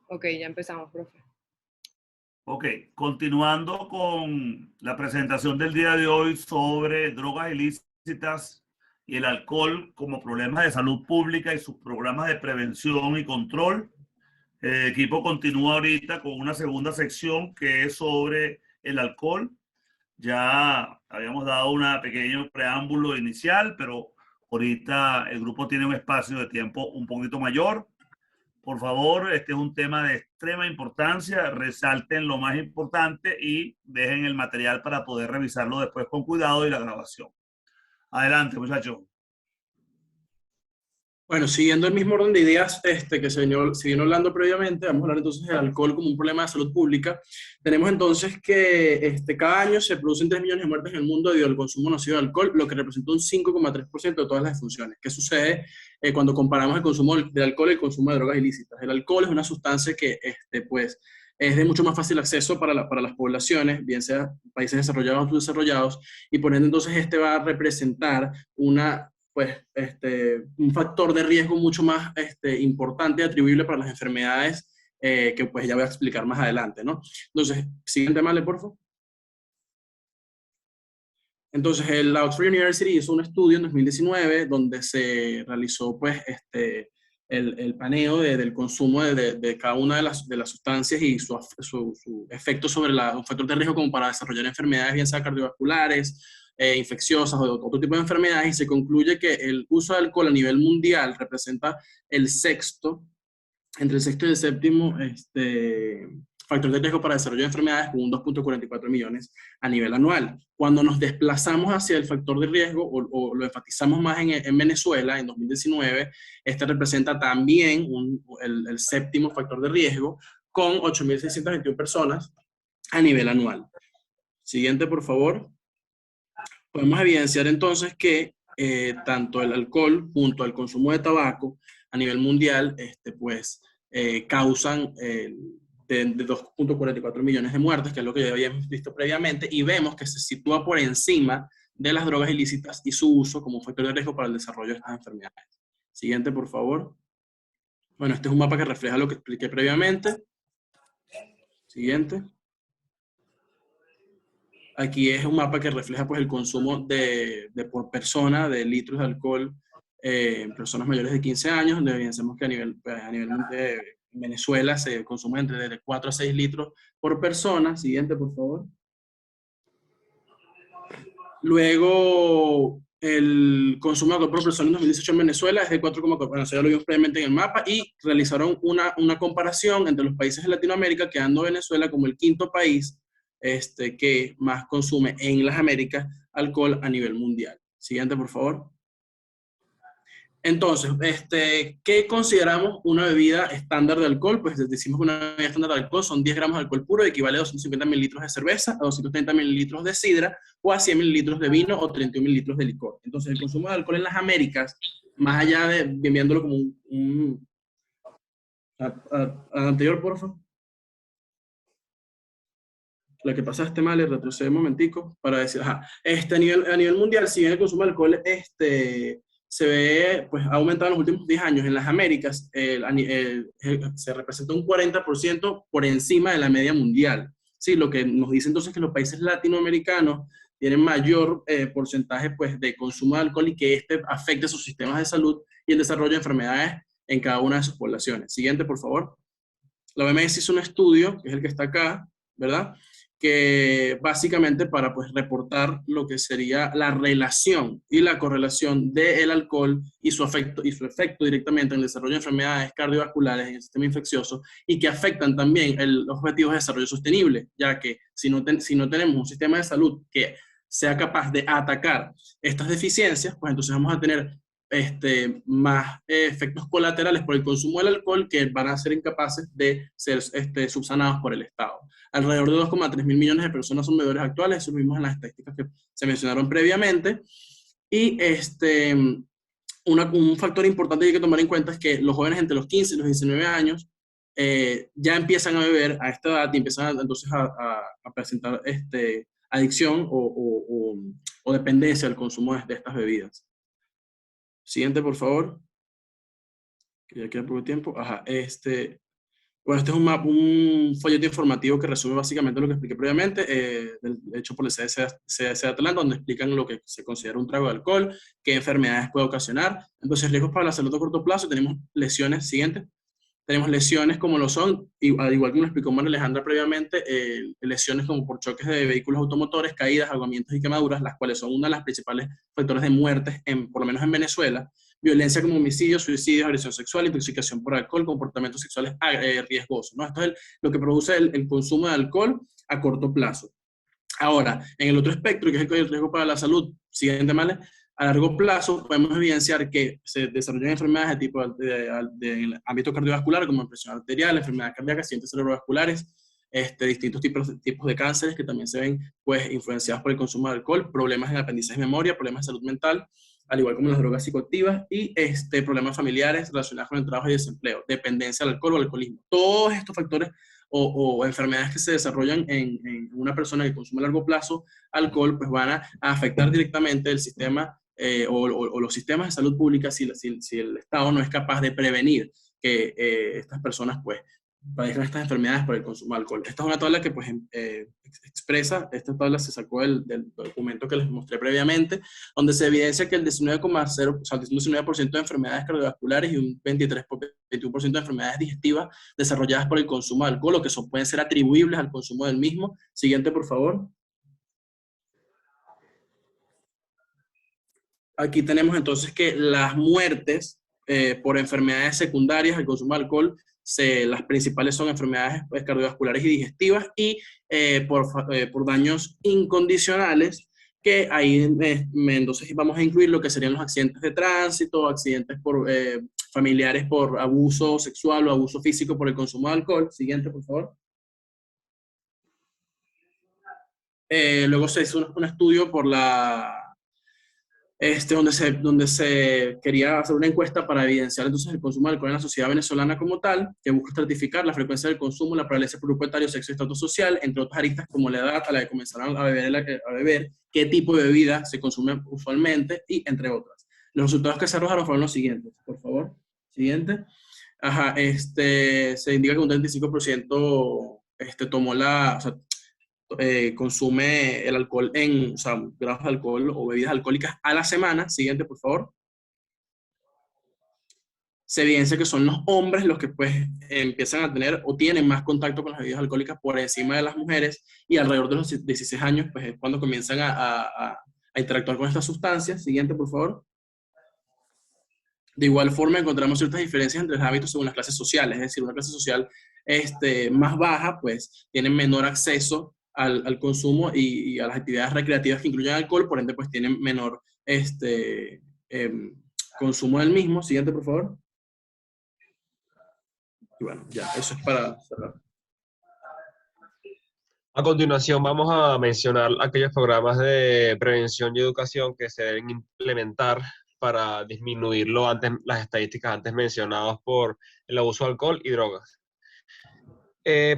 Ok, ya empezamos, profe. Ok, continuando con la presentación del día de hoy sobre drogas ilícitas y el alcohol como problemas de salud pública y sus programas de prevención y control. El equipo continúa ahorita con una segunda sección que es sobre el alcohol. Ya habíamos dado un pequeño preámbulo inicial, pero ahorita el grupo tiene un espacio de tiempo un poquito mayor. Por favor, este es un tema de extrema importancia. Resalten lo más importante y dejen el material para poder revisarlo después con cuidado y la grabación. Adelante, muchachos. Bueno, siguiendo el mismo orden de ideas que se vino hablando previamente, vamos a hablar entonces del alcohol como un problema de salud pública. Tenemos entonces que cada año se producen 3 millones de muertes en el mundo debido al consumo nocivo de alcohol, lo que representa un 5,3% de todas las defunciones. ¿Qué sucede cuando comparamos el consumo del alcohol y el consumo de drogas ilícitas? El alcohol es una sustancia que pues, es de mucho más fácil acceso para las poblaciones, bien sea países desarrollados o subdesarrollados, y por ende entonces va a representar un factor de riesgo mucho más importante y atribuible para las enfermedades que pues ya voy a explicar más adelante, ¿no? Entonces, siguiente male, por favor. Entonces, la Oxford University hizo un estudio en 2019 donde se realizó pues el paneo del consumo de cada una de las sustancias y su efecto sobre un factor de riesgo como para desarrollar enfermedades, bien sea cardiovasculares, infecciosas o otro tipo de enfermedades, y se concluye que el uso de alcohol a nivel mundial representa entre el sexto y el séptimo factor de riesgo para desarrollo de enfermedades, con un 2,44 millones a nivel anual. Cuando nos desplazamos hacia el factor de riesgo o lo enfatizamos más en Venezuela, en 2019, representa también el séptimo factor de riesgo, con 8.621 personas a nivel anual. Siguiente, por favor. Podemos evidenciar entonces que tanto el alcohol junto al consumo de tabaco a nivel mundial causan de 2,44 millones de muertes, que es lo que ya habíamos visto previamente, y vemos que se sitúa por encima de las drogas ilícitas y su uso como un factor de riesgo para el desarrollo de estas enfermedades. Siguiente, por favor. Bueno, este es un mapa que refleja lo que expliqué previamente. Siguiente. Aquí es un mapa que refleja pues, el consumo por persona de litros de alcohol en personas mayores de 15 años, donde evidenciamos que a nivel de Venezuela se consume entre 4 a 6 litros por persona. Siguiente, por favor. Luego, el consumo de alcohol por persona en 2018 en Venezuela es de 4,4. Bueno, eso ya lo vimos previamente en el mapa, y realizaron una comparación entre los países de Latinoamérica, quedando Venezuela como el quinto país que más consume en las Américas alcohol a nivel mundial. Siguiente, por favor. Entonces, ¿qué consideramos una bebida estándar de alcohol? Pues decimos que una bebida estándar de alcohol son 10 gramos de alcohol puro, equivale a 250 mililitros de cerveza, a 230 mililitros de sidra, o a 100 mililitros de vino o 31 mililitros de licor. Entonces, el consumo de alcohol en las Américas, más allá de viéndolo como anterior, por favor. La que pasaste mal, retrocede un momentico para decir, ajá, a nivel mundial, si bien el consumo de alcohol se ve, pues ha aumentado en los últimos 10 años en las Américas, se representa un 40% por encima de la media mundial. Sí, lo que nos dice entonces que los países latinoamericanos tienen mayor porcentaje pues, de consumo de alcohol, y que afecte sus sistemas de salud y el desarrollo de enfermedades en cada una de sus poblaciones. Siguiente, por favor. La OMS hizo un estudio, que es el que está acá, ¿verdad?, que básicamente para pues reportar lo que sería la relación y la correlación del alcohol y su efecto directamente en el desarrollo de enfermedades cardiovasculares en el sistema infeccioso, y que afectan también los objetivos de desarrollo sostenible, ya que si no tenemos un sistema de salud que sea capaz de atacar estas deficiencias, pues entonces vamos a tener más efectos colaterales por el consumo del alcohol, que van a ser incapaces de ser subsanados por el Estado. Alrededor de 2,3 mil millones de personas son bebedores actuales, eso lo vimos en las estadísticas que se mencionaron previamente. Y un factor importante que hay que tomar en cuenta es que los jóvenes entre los 15 y los 19 años ya empiezan a beber a esta edad, y empiezan entonces a presentar adicción o dependencia al consumo de estas bebidas. Siguiente, por favor. Que ya queda poco tiempo. Ajá, Bueno, este es un folleto informativo que resume básicamente lo que expliqué previamente, hecho por el CDC de Atlanta, donde explican lo que se considera un trago de alcohol, qué enfermedades puede ocasionar. Entonces, riesgos para la salud a corto plazo, tenemos lesiones, siguiente. Tenemos lesiones como lo son, y al igual que nos explicó María Alejandra previamente, lesiones como por choques de vehículos automotores, caídas, ahogamientos y quemaduras, las cuales son una de las principales factores de muertes, por lo menos en Venezuela. Violencia como homicidio, suicidio, agresión sexual, intoxicación por alcohol, comportamientos sexuales riesgosos, ¿no? Esto es lo que produce el consumo de alcohol a corto plazo. Ahora, en el otro espectro, que es el riesgo para la salud, siguiente, ¿vale? A largo plazo podemos evidenciar que se desarrollan enfermedades de tipo de ámbito cardiovascular, como presión arterial, enfermedades cardíacas, accidentes cerebrovasculares, distintos tipos de cánceres que también se ven pues, influenciados por el consumo de alcohol, problemas en aprendizaje y memoria, problemas de salud mental, al igual como las drogas psicoactivas y problemas familiares relacionados con el trabajo y desempleo, dependencia al alcohol o alcoholismo. Todos estos factores o enfermedades que se desarrollan en una persona que consume a largo plazo alcohol, pues van a afectar directamente el sistema o los sistemas de salud pública si el Estado no es capaz de prevenir que estas personas pues padezcan estas enfermedades por el consumo de alcohol. Esta es una tabla que pues expresa, esta tabla se sacó del documento que les mostré previamente, donde se evidencia que el 19,0, o sea, el 19% de enfermedades cardiovasculares y un 21% de enfermedades digestivas desarrolladas por el consumo de alcohol o que pueden ser atribuibles al consumo del mismo. Siguiente, por favor. Aquí tenemos entonces que las muertes por enfermedades secundarias al consumo de alcohol, las principales son enfermedades pues, cardiovasculares y digestivas y por daños incondicionales, que ahí entonces vamos a incluir lo que serían los accidentes de tránsito, accidentes familiares por abuso sexual o abuso físico por el consumo de alcohol. Siguiente, por favor. Luego se hizo un estudio por donde se quería hacer una encuesta para evidenciar entonces el consumo de alcohol en la sociedad venezolana como tal, que busca estratificar la frecuencia del consumo, la prevalencia por grupo etario, sexo y estatus social, entre otras aristas como la edad a la que comenzaron a beber, qué tipo de bebida se consume usualmente y entre otras. Los resultados que se arrojaron fueron los siguientes, por favor. Siguiente. Ajá, se indica que un 35% tomó o sea, consume el alcohol o sea, grados de alcohol o bebidas alcohólicas a la semana. Siguiente, por favor. Se evidencia que son los hombres los que pues empiezan a tener o tienen más contacto con las bebidas alcohólicas por encima de las mujeres y alrededor de los 16 años pues es cuando comienzan a interactuar con estas sustancias. Siguiente, por favor. De igual forma encontramos ciertas diferencias entre los hábitos según las clases sociales, es decir, una clase social más baja pues tiene menor acceso al consumo y a las actividades recreativas que incluyen alcohol, por ende pues tienen menor consumo del mismo. Siguiente, por favor. Y bueno, ya, eso es para cerrar. A continuación vamos a mencionar aquellos programas de prevención y educación que se deben implementar para disminuir las estadísticas antes mencionadas por el abuso de alcohol y drogas.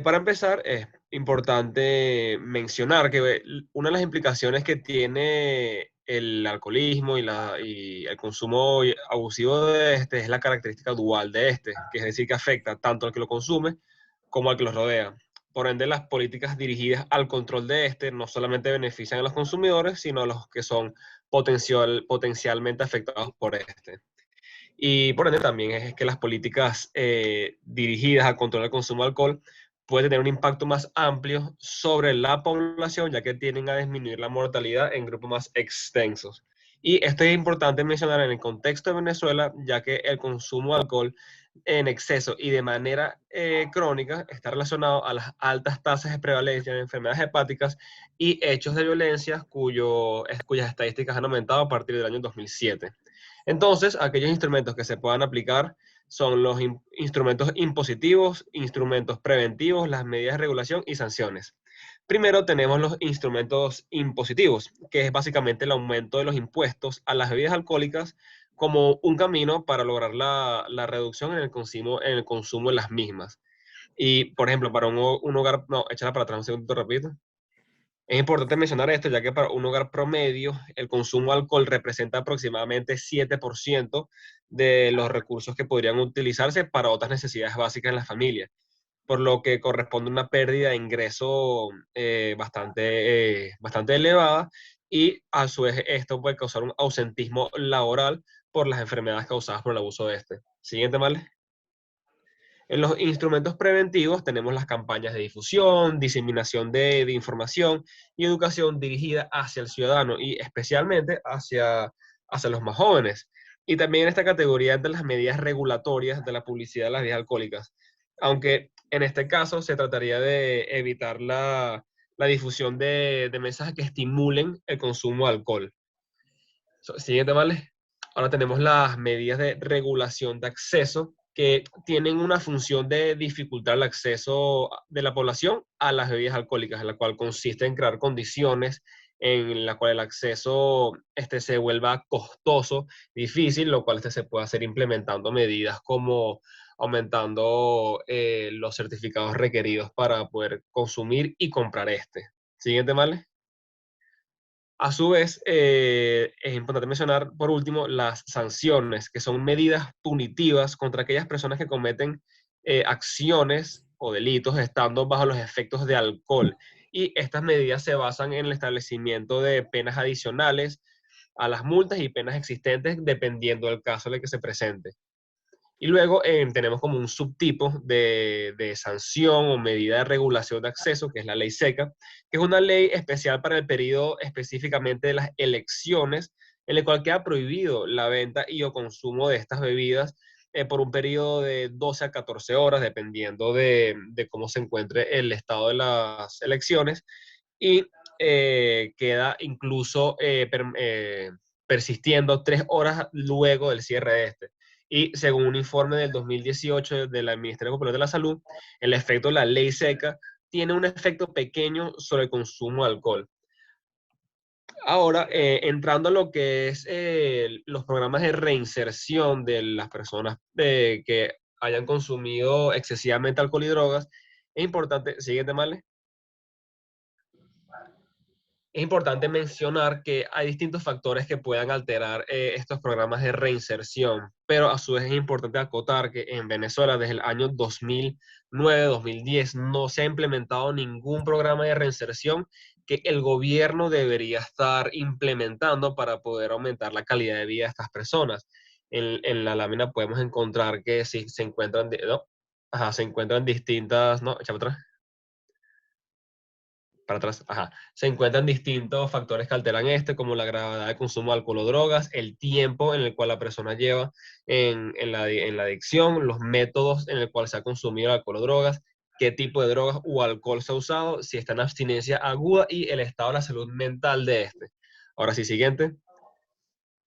Para empezar, es importante mencionar que una de las implicaciones que tiene el alcoholismo y el consumo abusivo de este es la característica dual de este, que es decir, que afecta tanto al que lo consume como al que los rodea. Por ende, las políticas dirigidas al control de este no solamente benefician a los consumidores, sino a los que son potencialmente afectados por este. Y por ende también es que las políticas dirigidas al control del consumo de alcohol pueden tener un impacto más amplio sobre la población, ya que tienden a disminuir la mortalidad en grupos más extensos. Y esto es importante mencionar en el contexto de Venezuela, ya que el consumo de alcohol en exceso y de manera crónica está relacionado a las altas tasas de prevalencia de enfermedades hepáticas y hechos de violencia cuyas estadísticas han aumentado a partir del año 2007. Entonces, aquellos instrumentos que se puedan aplicar son los instrumentos impositivos, instrumentos preventivos, las medidas de regulación y sanciones. Primero tenemos los instrumentos impositivos, que es básicamente el aumento de los impuestos a las bebidas alcohólicas como un camino para lograr la reducción en el consumo de las mismas. Y, por ejemplo, para un hogar... No, échala para atrás un segundito, repito. Es importante mencionar esto, ya que para un hogar promedio, el consumo de alcohol representa aproximadamente 7% de los recursos que podrían utilizarse para otras necesidades básicas en la familia. por lo que corresponde una pérdida de ingreso bastante elevada, y a su vez esto puede causar un ausentismo laboral por las enfermedades causadas por el abuso de este. Siguiente, ¿vale? En los instrumentos preventivos tenemos las campañas de difusión, diseminación de información y educación dirigida hacia el ciudadano y especialmente hacia los más jóvenes. Y también en esta categoría de las medidas regulatorias de la publicidad de las bebidas alcohólicas, aunque en este caso se trataría de evitar la difusión de mensajes que estimulen el consumo de alcohol. Siguiente, ¿vale? Ahora tenemos las medidas de regulación de acceso, que tienen una función de dificultar el acceso de la población a las bebidas alcohólicas, en la cual consiste en crear condiciones en la cual el acceso se vuelva costoso, difícil, lo cual se puede hacer implementando medidas como aumentando los certificados requeridos para poder consumir y comprar este. Siguiente, ¿vale? A su vez, es importante mencionar, por último, las sanciones, que son medidas punitivas contra aquellas personas que cometen acciones o delitos estando bajo los efectos de alcohol. Y estas medidas se basan en el establecimiento de penas adicionales a las multas y penas existentes dependiendo del caso en el que se presente. Y luego tenemos como un subtipo de sanción o medida de regulación de acceso, que es la ley seca, que es una ley especial para el periodo específicamente de las elecciones, en el cual queda prohibido la venta y o consumo de estas bebidas por un periodo de 12 a 14 horas, dependiendo de cómo se encuentre el estado de las elecciones, y queda incluso persistiendo 3 horas luego del cierre de este. Y según un informe del 2018 del Ministerio Popular de la Salud, el efecto de la ley seca tiene un efecto pequeño sobre el consumo de alcohol. Ahora, entrando a lo que es los programas de reinserción de las personas que hayan consumido excesivamente alcohol y drogas, es importante, siguiente, Male. Es importante mencionar que hay distintos factores que puedan alterar estos programas de reinserción, pero a su vez es importante acotar que en Venezuela desde el año 2009-2010 no se ha implementado ningún programa de reinserción que el gobierno debería estar implementando para poder aumentar la calidad de vida de estas personas. En la lámina podemos encontrar que si se encuentran, no, ajá, se encuentran distintas, no, échame atrás. Para atrás, ajá. Se encuentran distintos factores que alteran como la gravedad de consumo de alcohol o drogas, el tiempo en el cual la persona lleva en la adicción, los métodos en el cual se ha consumido el alcohol o drogas, qué tipo de drogas o alcohol se ha usado, si está en abstinencia aguda y el estado de la salud mental de este. Ahora sí, siguiente.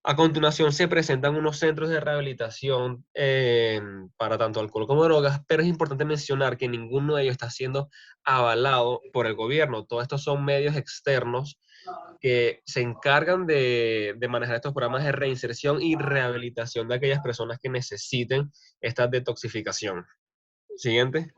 A continuación se presentan unos centros de rehabilitación para tanto alcohol como drogas, pero es importante mencionar que ninguno de ellos está siendo avalado por el gobierno. Todos estos son medios externos que se encargan de manejar estos programas de reinserción y rehabilitación de aquellas personas que necesiten esta detoxificación. Siguiente.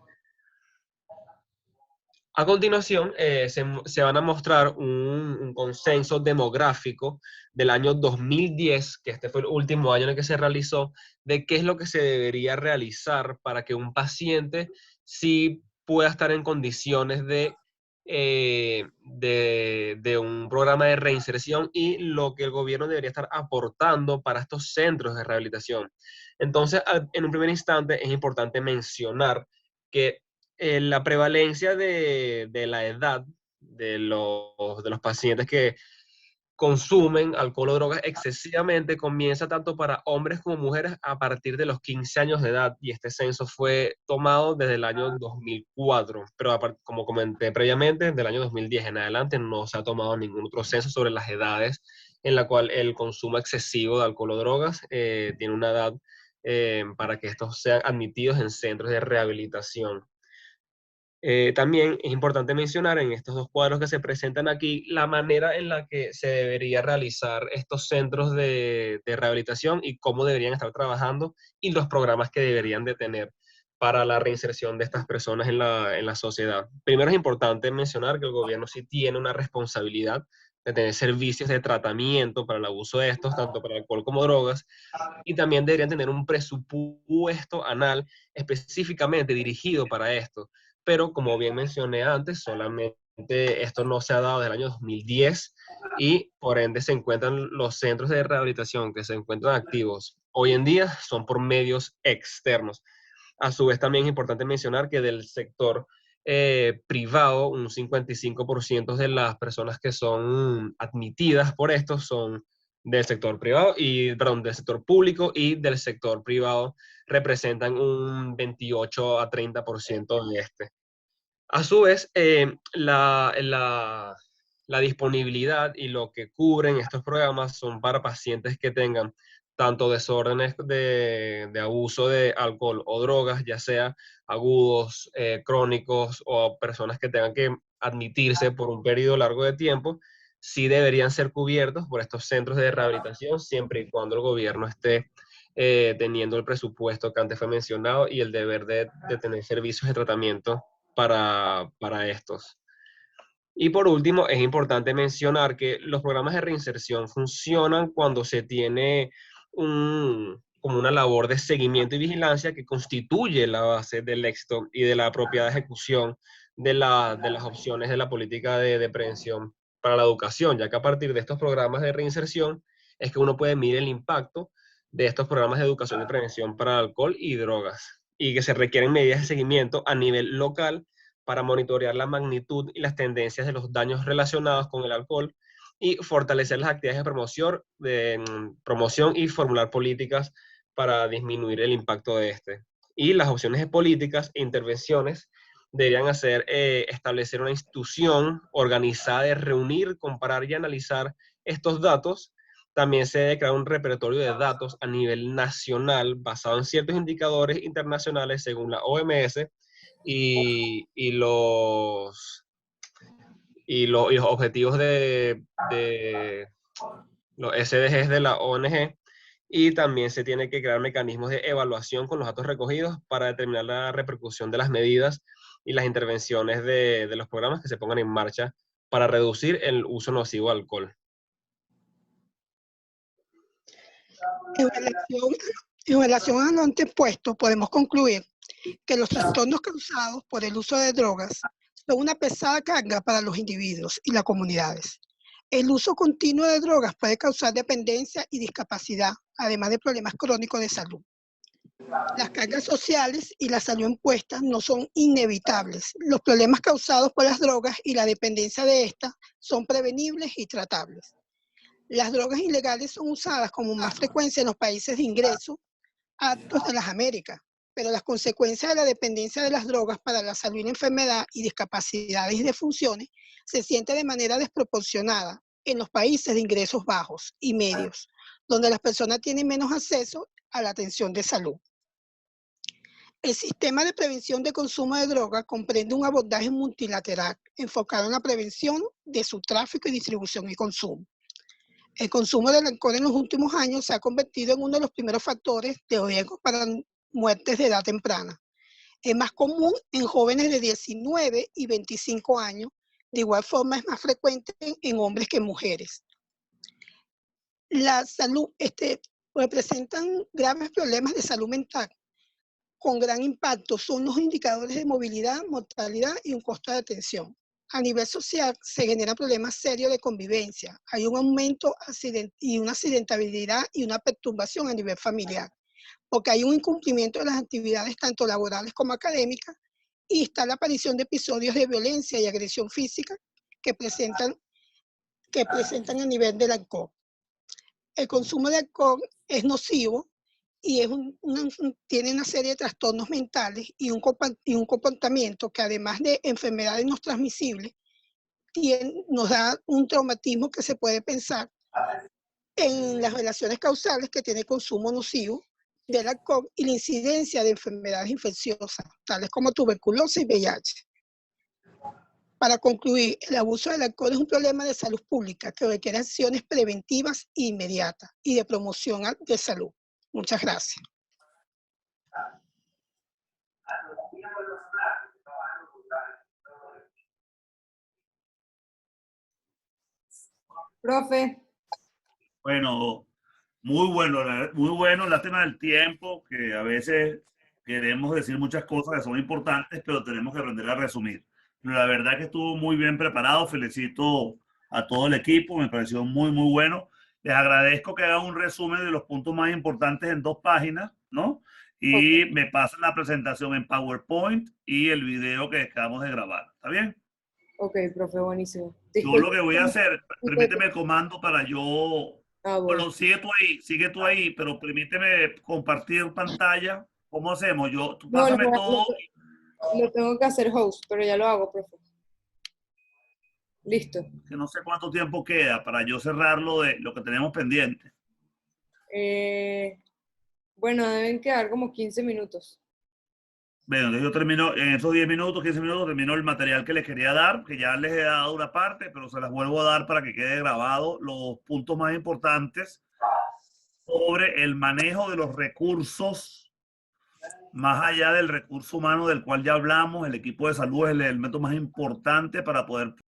A continuación, se van a mostrar un consenso demográfico del año 2010, que este fue el último año en el que se realizó, de qué es lo que se debería realizar para que un paciente sí pueda estar en condiciones de un programa de reinserción y lo que el gobierno debería estar aportando para estos centros de rehabilitación. Entonces, en un primer instante, es importante mencionar que la prevalencia de la edad de los pacientes que consumen alcohol o drogas excesivamente comienza tanto para hombres como mujeres a partir de los 15 años de edad, y este censo fue tomado desde el año 2004, pero como comenté previamente, del año 2010 en adelante no se ha tomado ningún otro censo sobre las edades en la cual el consumo excesivo de alcohol o drogas tiene una edad para que estos sean admitidos en centros de rehabilitación. También es importante mencionar en estos dos cuadros que se presentan aquí la manera en la que se debería realizar estos centros de rehabilitación y cómo deberían estar trabajando y los programas que deberían de tener para la reinserción de estas personas en la sociedad. Primero es importante mencionar que el gobierno sí tiene una responsabilidad de tener servicios de tratamiento para el abuso de estos, tanto para alcohol como drogas, y también deberían tener un presupuesto anual específicamente dirigido para esto. Pero como bien mencioné antes, solamente esto no se ha dado desde el año 2010 y por ende se encuentran los centros de rehabilitación que se encuentran activos hoy en día son por medios externos. A su vez también es importante mencionar que del sector privado, un 55% de las personas que son admitidas por esto son del sector privado y, perdón, del sector público, y del sector privado representan un 28 a 30% de este. A su vez, la disponibilidad y lo que cubren estos programas son para pacientes que tengan tanto desórdenes de abuso de alcohol o drogas, ya sea agudos, crónicos o personas que tengan que admitirse por un periodo largo de tiempo, sí deberían ser cubiertos por estos centros de rehabilitación siempre y cuando el gobierno esté teniendo el presupuesto que antes fue mencionado y el deber de tener servicios de tratamiento para estos. Y por último, es importante mencionar que los programas de reinserción funcionan cuando se tiene como una labor de seguimiento y vigilancia que constituye la base del éxito y de la apropiada ejecución de las opciones de la política de prevención para la educación, ya que a partir de estos programas de reinserción es que uno puede medir el impacto de estos programas de educación y prevención para alcohol y drogas, y que se requieren medidas de seguimiento a nivel local para monitorear la magnitud y las tendencias de los daños relacionados con el alcohol y fortalecer las actividades promoción y formular políticas para disminuir el impacto de este. Y las opciones de políticas e intervenciones deberían establecer una institución organizada de reunir, comparar y analizar estos datos. También se debe crear un repertorio de datos a nivel nacional basado en ciertos indicadores internacionales según la OMS y los objetivos de los SDGs de la ONG, y también se tiene que crear mecanismos de evaluación con los datos recogidos para determinar la repercusión de las medidas y las intervenciones de los programas que se pongan en marcha para reducir el uso nocivo de alcohol. En relación a lo antepuesto, podemos concluir que los trastornos causados por el uso de drogas son una pesada carga para los individuos y las comunidades. El uso continuo de drogas puede causar dependencia y discapacidad, además de problemas crónicos de salud. Las cargas sociales y la salud impuesta no son inevitables. Los problemas causados por las drogas y la dependencia de estas son prevenibles y tratables. Las drogas ilegales son usadas con más frecuencia en los países de ingreso altos de las Américas, pero las consecuencias de la dependencia de las drogas para la salud y la enfermedad y discapacidades y defunciones se sienten de manera desproporcionada en los países de ingresos bajos y medios, donde las personas tienen menos acceso a la atención de salud. El sistema de prevención de consumo de drogas comprende un abordaje multilateral enfocado en la prevención de su tráfico y distribución y consumo. El consumo del alcohol en los últimos años se ha convertido en uno de los primeros factores de riesgo para muertes de edad temprana. Es más común en jóvenes de 19 y 25 años. De igual forma, es más frecuente en hombres que en mujeres. La salud representan graves problemas de salud mental con gran impacto. Son los indicadores de movilidad, mortalidad y un costo de atención. A nivel social se generan problemas serios de convivencia. Hay un aumento y una accidentabilidad y una perturbación a nivel familiar, porque hay un incumplimiento de las actividades tanto laborales como académicas, y está la aparición de episodios de violencia y agresión física que presentan a nivel del alcohol. El consumo de alcohol es nocivo y tiene una serie de trastornos mentales y un comportamiento que, además de enfermedades no transmisibles, nos da un traumatismo que se puede pensar en las relaciones causales que tiene el consumo nocivo del alcohol y la incidencia de enfermedades infecciosas, tales como tuberculosis y VIH. Para concluir, el abuso del alcohol es un problema de salud pública que requiere acciones preventivas e inmediatas y de promoción de salud. Muchas gracias. Profe, Bueno, muy bueno, muy bueno. Lástima del tiempo, que a veces queremos decir muchas cosas que son importantes, pero tenemos que aprender a resumir. Pero la verdad que estuvo muy bien preparado. Felicito a todo el equipo, me pareció muy, muy bueno. Les agradezco que hagan un resumen de los puntos más importantes en 2 páginas, ¿no? Y me pasan la presentación en PowerPoint y el video que acabamos de grabar. ¿Está bien? ok, profe, buenísimo. Yo lo que voy a hacer, permíteme el comando para yo. Ah, bueno. Bueno, sigue tú ahí, pero permíteme compartir pantalla. ¿Cómo hacemos? Tú No, pásame todo. lo tengo que hacer host, pero ya lo hago, profe. Listo. Que no sé cuánto tiempo queda para yo cerrarlo de lo que tenemos pendiente. Bueno, deben quedar como 15 minutos. Bueno, entonces yo termino, en esos 10 minutos, 15 minutos, termino el material que les quería dar, que ya les he dado una parte, pero se las vuelvo a dar para que quede grabado los puntos más importantes sobre el manejo de los recursos, más allá del recurso humano del cual ya hablamos. El equipo de salud es el elemento más importante para poder